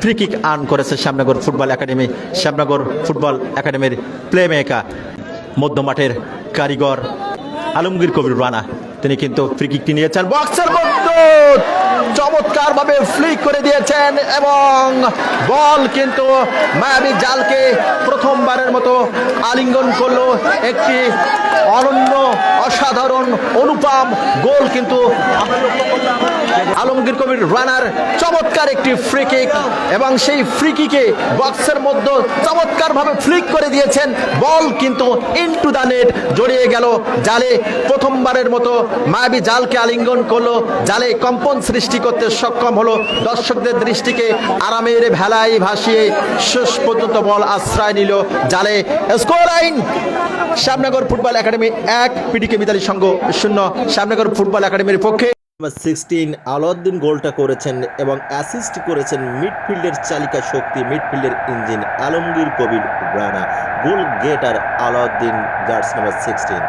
Free kick earn করেছে Shyamnagar football academy. Shyamnagar football একাডেমির play maker, মধ্যমাঠের কারিগর আলমগীর কবির রানা, তিনি কিন্তু ফ্রি কিকটি নিয়েছেন, বক্সের মধ্যে চমৎকার ভাবে ফ্লিক করে দিয়েছেন এবং বল কিন্তু মায়াবী জালকে প্রথমবারের মতো আলিঙ্গন করলো। একটি অনন্য, অসাধারণ, অনুপম গোল কিন্তু আলমগীর কবির রানার চমৎকার একটি ফ্রি কিক, এবং সেই ফ্রি কিকে বক্সের মধ্যে চমৎকার ভাবে ফ্লিক করে দিয়েছেন। বল কিন্তু ইনটু দ্য নেট জড়িয়ে গেল জালে। প্রথমবারের মতো মায়াবী জালকে আলিঙ্গন করলো, জালে কম্পন সৃষ্টি করতে সক্ষম হলো। দর্শকদের দৃষ্টিকে আরামের ভেলায় ভাসিয়ে শেষ পর্যন্ত বল আশ্রয় নিল জালে। Score line Shyamnagar football academy 1, PDK Mitali Sangha 0। Shyamnagar football একাডেমির পক্ষে 16 আলাউদ্দিন গোলটা করেছেন এবং অ্যাসিস্ট করেছেন মিডফিল্ডের চালিকা শক্তি, মিডফিল্ডের ইঞ্জিন আলমগীর কবির রানা। গোল গেটার আলাউদ্দিন, জার্সি নাম্বার 16।